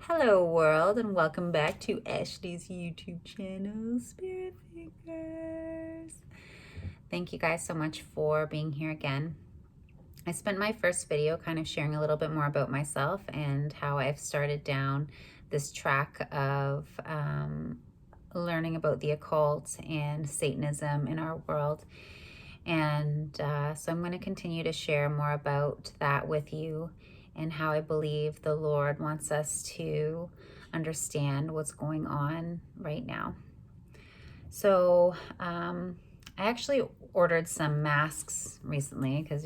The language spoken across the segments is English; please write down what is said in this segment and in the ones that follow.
Hello world, and welcome back to Ashley's YouTube channel, Spirit Fingers. Thank you guys so much for being here again. I spent my first video kind of sharing a little bit more about myself and how I've started down this track of learning about the occult and Satanism in our world. And so I'm going to continue to share more about that with you and how I believe the Lord wants us to understand what's going on right now. So I actually ordered some masks recently because,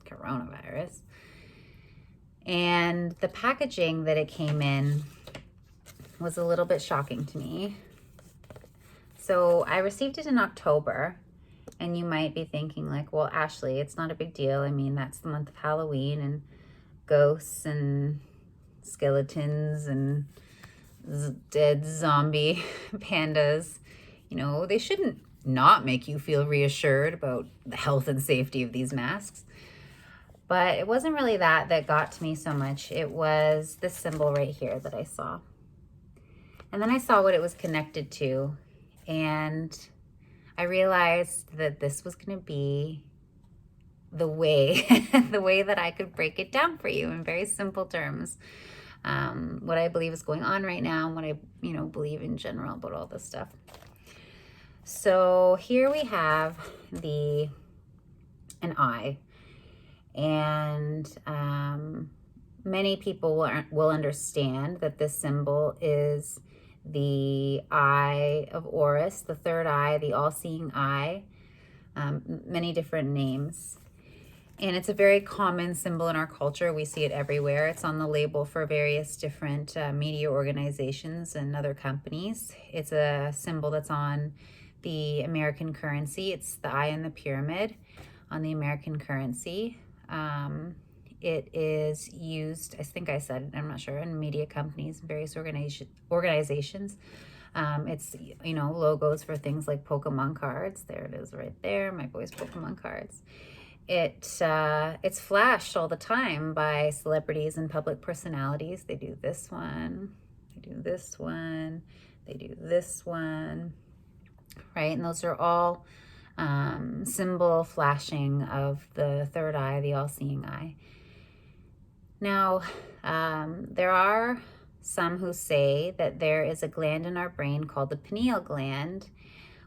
coronavirus. And the packaging that it came in was a little bit shocking to me. So I received it in October. And you might be thinking like, well, Ashley, it's not a big deal. I mean, that's the month of Halloween and ghosts and skeletons and dead zombie pandas. They shouldn't not make you feel reassured about the health and safety of these masks. But it wasn't really that got to me so much. It was this symbol right here that I saw. And then I saw what it was connected to. And I realized that this was going to be the way that I could break it down for you in very simple terms. What I believe is going on right now, and what I, believe in general about all this stuff. So here we have an eye, and many people will understand that this symbol is the eye of Horus, the third eye, the all-seeing eye, many different names. And it's a very common symbol in our culture. We see it everywhere. It's on the label for various different media organizations and other companies. It's a symbol that's on the American currency. It's the eye in the pyramid on the American currency. It is used, I think I said, I'm not sure, in media companies, various organizations. It's, logos for things like Pokemon cards. There it is right there, my boy's Pokemon cards. It's flashed all the time by celebrities and public personalities. They do this one, they do this one, they do this one, right? And those are all symbol flashing of the third eye, the all-seeing eye. Now, there are some who say that there is a gland in our brain called the pineal gland,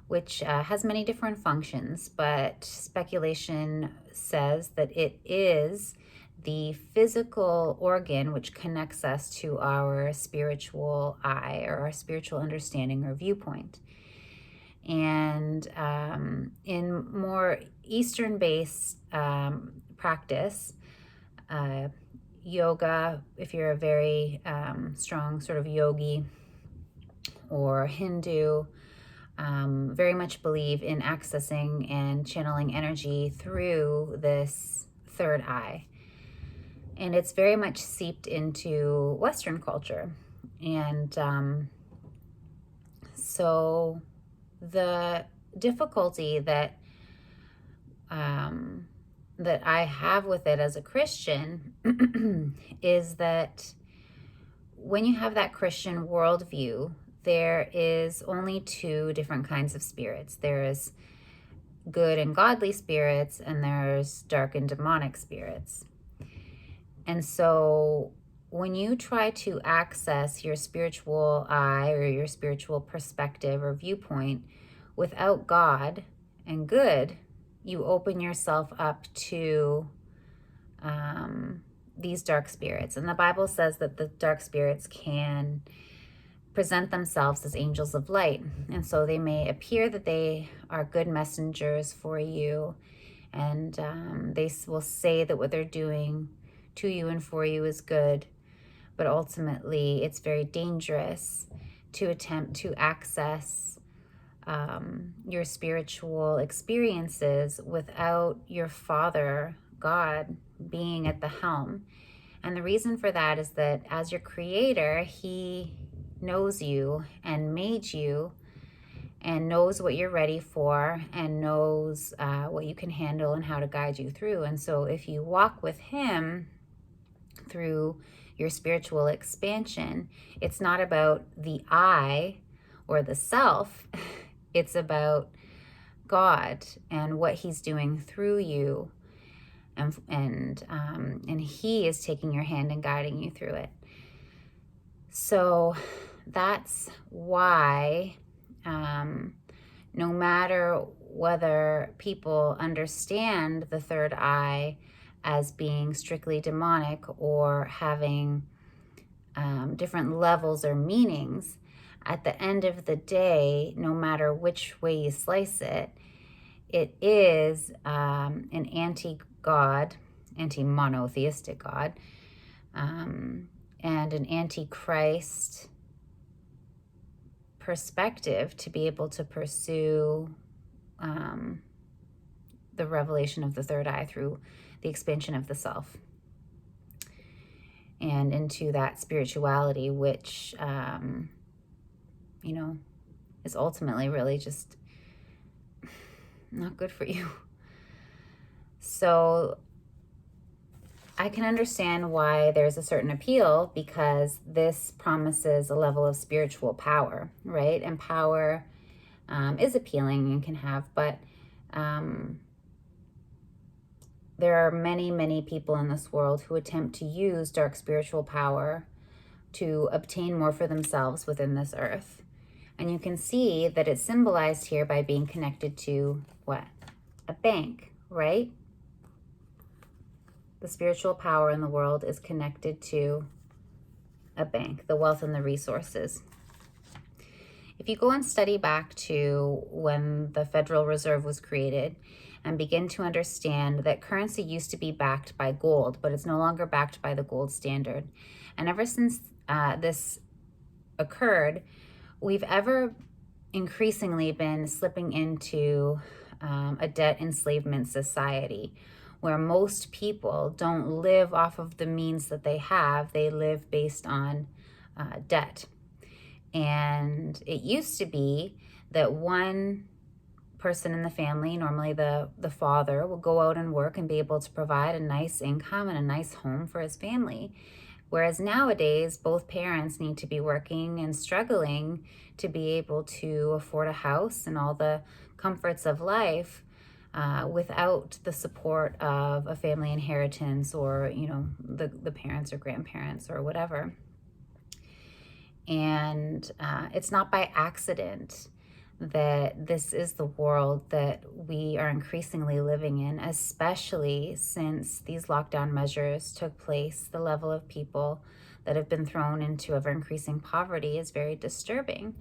which has many different functions, but speculation says that it is the physical organ which connects us to our spiritual eye or our spiritual understanding or viewpoint. And in more Eastern-based practice, yoga, if you're a very strong sort of yogi, or Hindu, very much believe in accessing and channeling energy through this third eye. And it's very much seeped into Western culture. And so the difficulty that I have with it as a Christian is that when you have that Christian worldview, there is only two different kinds of spirits. There's good and godly spirits, and there's dark and demonic spirits. And so when you try to access your spiritual eye or your spiritual perspective or viewpoint without God and good, you open yourself up to these dark spirits. And the Bible says that the dark spirits can present themselves as angels of light. And so they may appear that they are good messengers for you, and they will say that what they're doing to you and for you is good. But ultimately, it's very dangerous to attempt to access your spiritual experiences without your Father, God, being at the helm. And the reason for that is that as your creator, He knows you and made you and knows what you're ready for and knows what you can handle and how to guide you through. And so if you walk with Him through your spiritual expansion, it's not about the I or the self. It's about God and what he's doing through you. And he is taking your hand and guiding you through it. So that's why, no matter whether people understand the third eye as being strictly demonic or having different levels or meanings, at the end of the day, no matter which way you slice it, it is an anti-God, anti-monotheistic God, and an anti-Christ perspective to be able to pursue the revelation of the third eye through the expansion of the self and into that spirituality, which, is ultimately really just not good for you. So I can understand why there's a certain appeal, because this promises a level of spiritual power, right? And power is appealing and can have, but there are many, many people in this world who attempt to use dark spiritual power to obtain more for themselves within this earth. And you can see that it's symbolized here by being connected to what? A bank, right? The spiritual power in the world is connected to a bank, the wealth and the resources. If you go and study back to when the Federal Reserve was created and begin to understand that currency used to be backed by gold, but it's no longer backed by the gold standard. And ever since this occurred, we've ever increasingly been slipping into a debt enslavement society where most people don't live off of the means that they have. They live based on debt. And it used to be that one person in the family, normally the father, would go out and work and be able to provide a nice income and a nice home for his family. Whereas nowadays, both parents need to be working and struggling to be able to afford a house and all the comforts of life without the support of a family inheritance or, the parents or grandparents or whatever. And it's not by accident that this is the world that we are increasingly living in, especially since these lockdown measures took place. The level of people that have been thrown into ever-increasing poverty is very disturbing.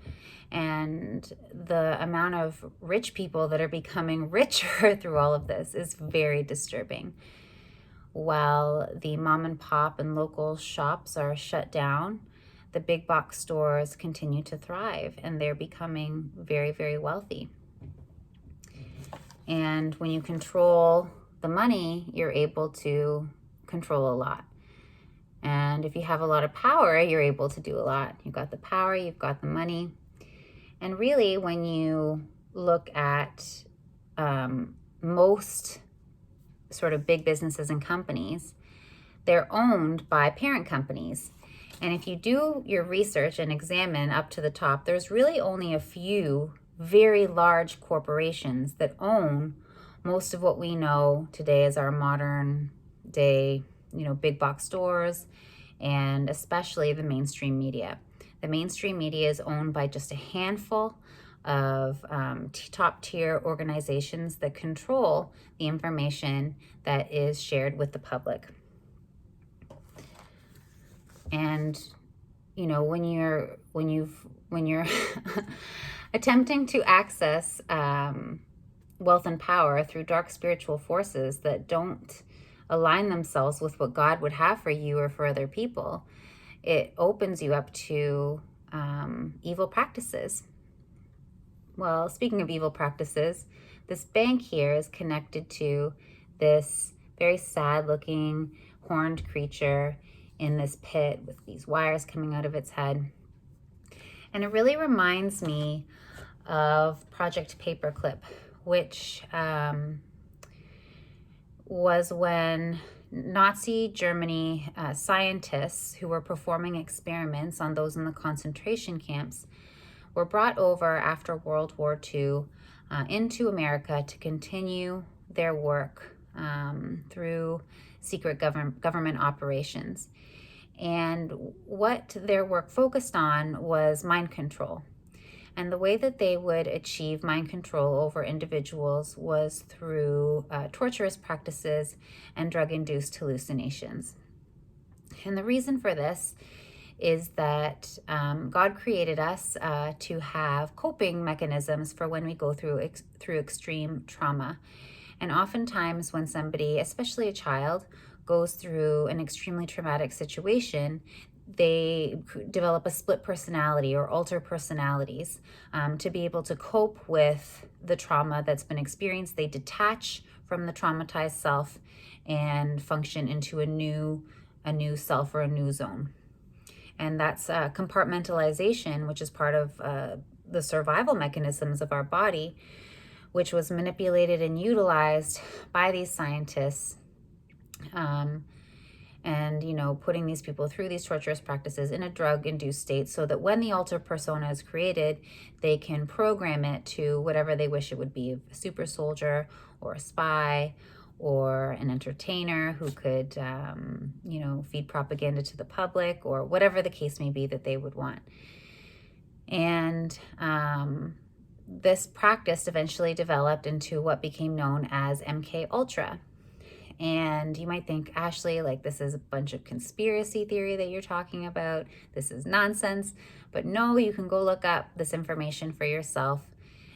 And the amount of rich people that are becoming richer through all of this is very disturbing. While the mom and pop and local shops are shut down, the big box stores continue to thrive, and they're becoming very, very wealthy. And when you control the money, you're able to control a lot. And if you have a lot of power, you're able to do a lot. You've got the power, you've got the money. And really, when you look at most sort of big businesses and companies, they're owned by parent companies. And if you do your research and examine up to the top, there's really only a few very large corporations that own most of what we know today as our modern day, big box stores, and especially the mainstream media. The mainstream media is owned by just a handful of top tier organizations that control the information that is shared with the public. And when you're attempting to access wealth and power through dark spiritual forces that don't align themselves with what God would have for you or for other people, it opens you up to evil practices. Well, speaking of evil practices, this bank here is connected to this very sad looking horned creature in this pit with these wires coming out of its head. And it really reminds me of Project Paperclip, which was when Nazi Germany scientists who were performing experiments on those in the concentration camps were brought over after World War II into America to continue their work through secret government operations. And what their work focused on was mind control. And the way that they would achieve mind control over individuals was through torturous practices and drug-induced hallucinations. And the reason for this is that God created us to have coping mechanisms for when we go through extreme trauma. And oftentimes when somebody, especially a child, goes through an extremely traumatic situation, they develop a split personality or alter personalities to be able to cope with the trauma that's been experienced. They detach from the traumatized self and function into a new self or a new zone. And that's compartmentalization, which is part of the survival mechanisms of our body, which was manipulated and utilized by these scientists, and putting these people through these torturous practices in a drug-induced state so that when the alter persona is created, they can program it to whatever they wish it would be: a super soldier or a spy or an entertainer who could feed propaganda to the public, or whatever the case may be that they would want. And this practice eventually developed into what became known as MKUltra. And you might think, Ashley, like, this is a bunch of conspiracy theory that you're talking about. This is nonsense. But no, you can go look up this information for yourself.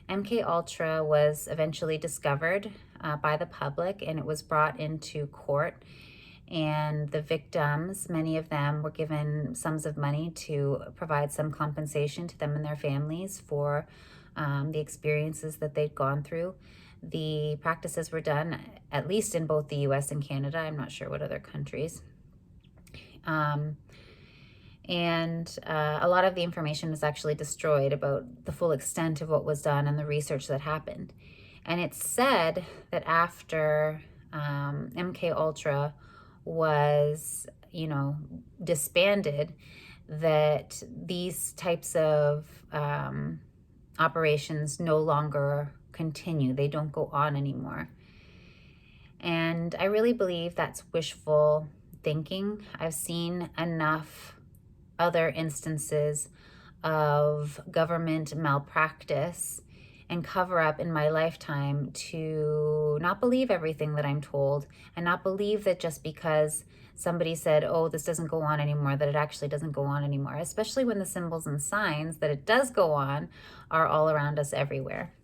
MKUltra was eventually discovered by the public, and it was brought into court. And the victims, many of them, were given sums of money to provide some compensation to them and their families for the experiences that they'd gone through. The practices were done, at least in both the US and Canada. I'm not sure what other countries. And a lot of the information was actually destroyed about the full extent of what was done and the research that happened. And it's said that after MKUltra was, disbanded, that these types of operations no longer continue. They don't go on anymore. And I really believe that's wishful thinking. I've seen enough other instances of government malpractice and cover up in my lifetime to not believe everything that I'm told, and not believe that just because somebody said, oh, this doesn't go on anymore, that it actually doesn't go on anymore, especially when the symbols and signs that it does go on are all around us everywhere.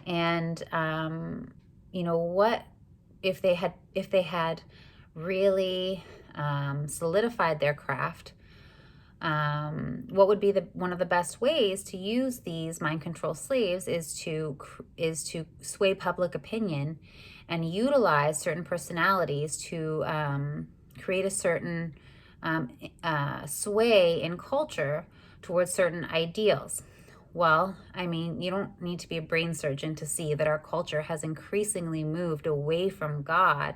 And what if they had really solidified their craft? What would be one of the best ways to use these mind control slaves is to sway public opinion and utilize certain personalities to create a certain sway in culture towards certain ideals. Well, I mean, you don't need to be a brain surgeon to see that our culture has increasingly moved away from God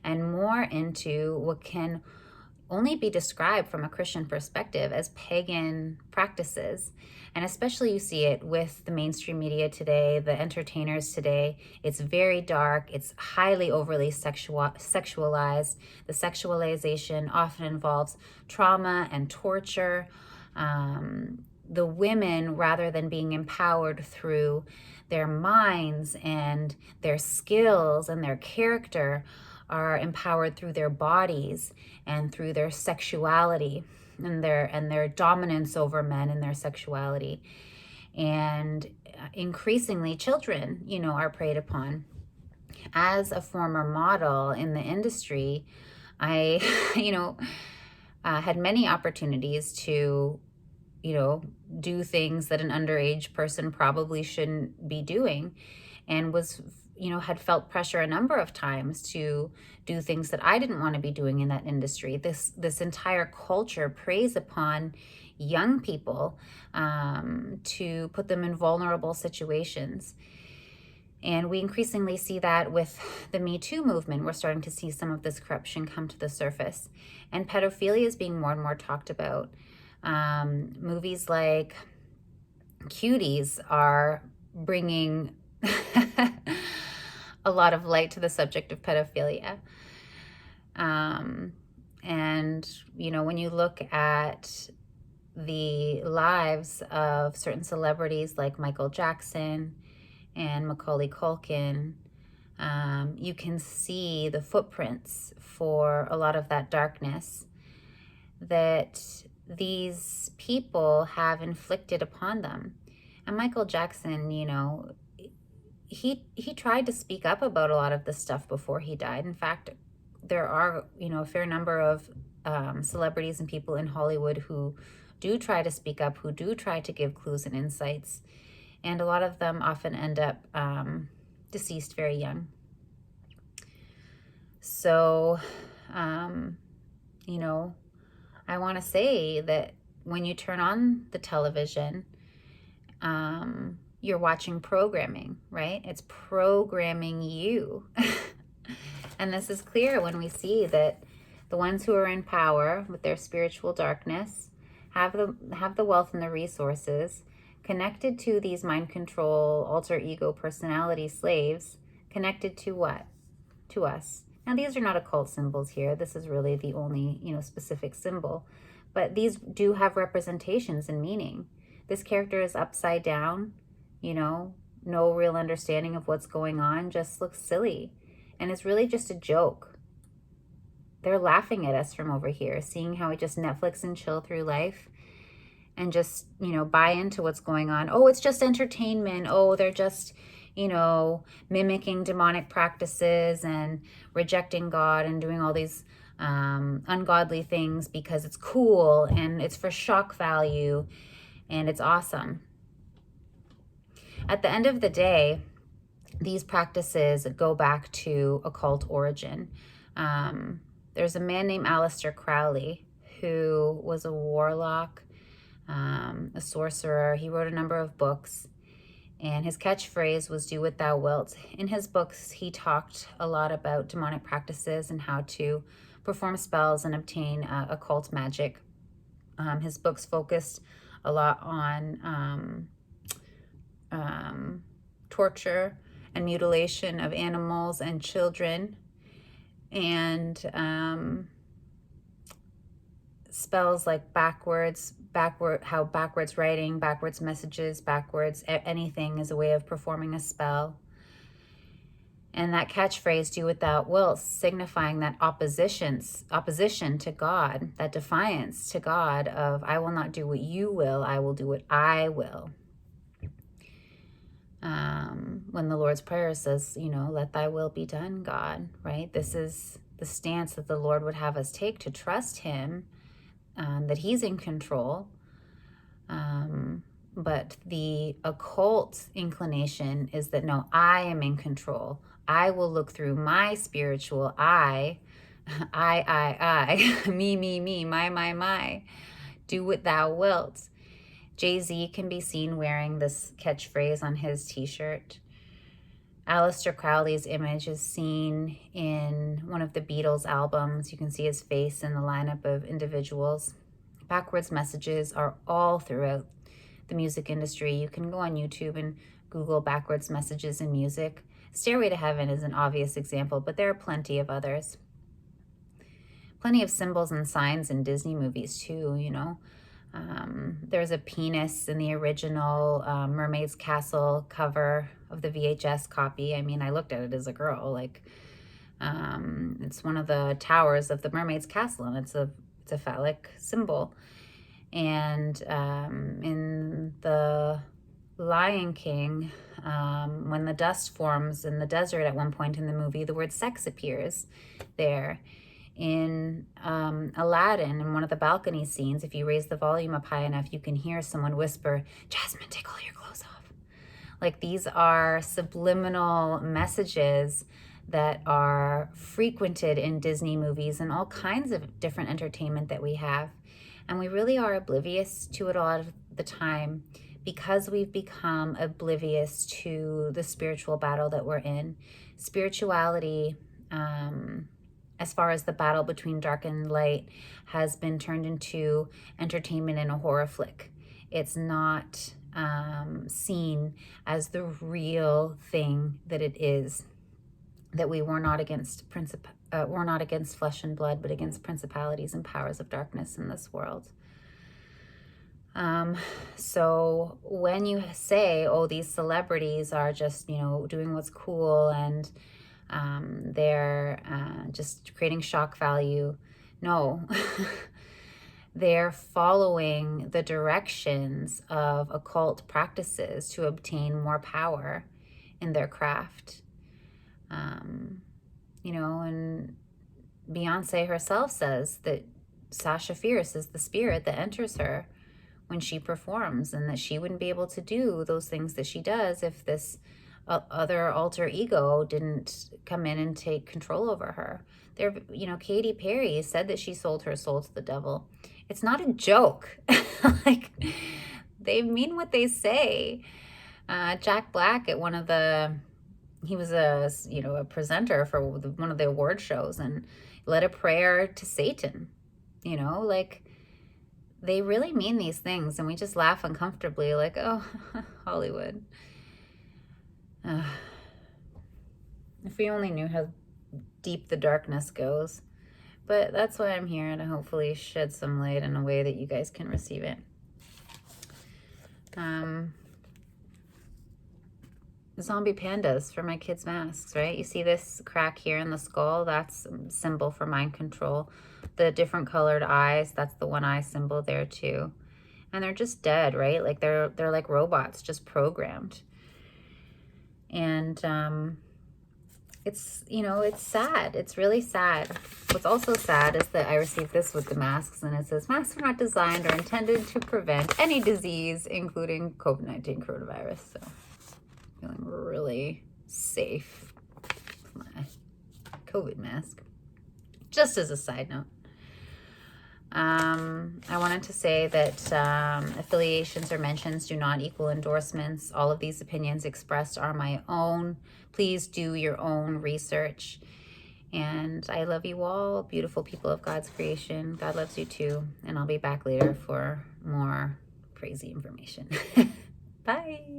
and more into what can only be described from a Christian perspective as pagan practices. And especially you see it with the mainstream media today, the entertainers today. It's very dark. It's highly overly sexualized. The sexualization often involves trauma and torture. The women, rather than being empowered through their minds and their skills and their character, are empowered through their bodies and through their sexuality and their dominance over men and their sexuality. And increasingly children, are preyed upon. As a former model in the industry, I, had many opportunities to, do things that an underage person probably shouldn't be doing, and was, had felt pressure a number of times to do things that I didn't want to be doing in that industry. This entire culture preys upon young people to put them in vulnerable situations. And we increasingly see that with the Me Too movement. We're starting to see some of this corruption come to the surface. And pedophilia is being more and more talked about. Movies like Cuties are bringing a lot of light to the subject of pedophilia. And, you know, when you look at the lives of certain celebrities like Michael Jackson and Macaulay Culkin, you can see the footprints for a lot of that darkness that these people have inflicted upon them. And Michael Jackson, you know, he tried to speak up about a lot of this stuff before he died. In fact, there are, you know, a fair number of celebrities and people in Hollywood who do try to speak up, who do try to give clues and insights. And a lot of them often end up deceased very young. So, you know, I want to say that when you turn on the television, you're watching programming, right? It's programming you. And this is clear when we see that the ones who are in power with their spiritual darkness have the wealth and the resources connected to these mind control, alter ego personality slaves, connected to what? To us. Now, these are not occult symbols here. This is really the only, you know, specific symbol. But these do have representations and meaning. This character is upside down, you know, no real understanding of what's going on, just looks silly. And it's really just a joke. They're laughing at us from over here, seeing how we just Netflix and chill through life and just, you know, buy into what's going on. Oh, it's just entertainment. Oh, they're just, you know, mimicking demonic practices and rejecting God and doing all these ungodly things because it's cool and it's for shock value and it's awesome. At the end of the day, these practices go back to occult origin. There's a man named Aleister Crowley who was a warlock, a sorcerer. He wrote a number of books, and his catchphrase was "do what thou wilt." In his books, he talked a lot about demonic practices and how to perform spells and obtain occult magic. His books focused a lot on torture and mutilation of animals and children, and spells like backward writing, backwards messages, backwards anything is a way of performing a spell. And that catchphrase, "do what thou wilt," signifying that opposition to God, that defiance to God of, I will not do what you will, I will do what I will. When the Lord's Prayer says, you know, let thy will be done, God, right? This is the stance that the Lord would have us take, to trust him, that he's in control. But the occult inclination is that, no, I am in control. I will look through my spiritual I, me, my, do what thou wilt. Jay-Z can be seen wearing this catchphrase on his t-shirt. Aleister Crowley's image is seen in one of the Beatles albums. You can see his face in the lineup of individuals. Backwards messages are all throughout the music industry. You can go on YouTube and Google backwards messages in music. Stairway to Heaven is an obvious example, but there are plenty of others. Plenty of symbols and signs in Disney movies too, you know. There's a penis in the original Mermaid's Castle cover of the VHS copy. I mean, I looked at it as a girl, like, it's one of the towers of the Mermaid's Castle, and it's a phallic symbol. And in the Lion King, when the dust forms in the desert at one point in the movie, the word sex appears there. In Aladdin, in one of the balcony scenes, if you raise the volume up high enough, you can hear someone whisper, "Jasmine, take all your clothes off." Like, these are subliminal messages that are frequented in Disney movies and all kinds of different entertainment that we have. And we really are oblivious to it a lot of the time because we've become oblivious to the spiritual battle that we're in. Spirituality, as far as the battle between dark and light, has been turned into entertainment and a horror flick. It's not seen as the real thing that it is. That we're not against flesh and blood, but against principalities and powers of darkness in this world. So when you say, oh, these celebrities are just, doing what's cool and they're just creating shock value, no. They're following the directions of occult practices to obtain more power in their craft. And Beyonce herself says that Sasha Fierce is the spirit that enters her when she performs, and that she wouldn't be able to do those things that she does if this other alter ego didn't come in and take control over her. Katy Perry said that she sold her soul to the devil. It's not a joke. Like, they mean what they say. Jack Black at he was a presenter for one of the award shows and led a prayer to Satan. They really mean these things, and we just laugh uncomfortably like, oh, Hollywood. If we only knew how deep the darkness goes. But that's why I'm here, to hopefully shed some light in a way that you guys can receive it. Zombie pandas for my kids' masks, right? You see this crack here in the skull? That's a symbol for mind control. The different colored eyes, that's the one eye symbol there too. And they're just dead, right? Like they're like robots, just programmed. And it's sad. It's really sad. What's also sad is that I received this with the masks, and it says, masks are not designed or intended to prevent any disease, including COVID-19 coronavirus. So feeling really safe with my COVID mask. Just as a side note. I wanted to say that affiliations or mentions do not equal endorsements. All of these opinions expressed are my own. Please do your own research. And I love you all, beautiful people of God's creation. God loves you too. And I'll be back later for more crazy information. Bye.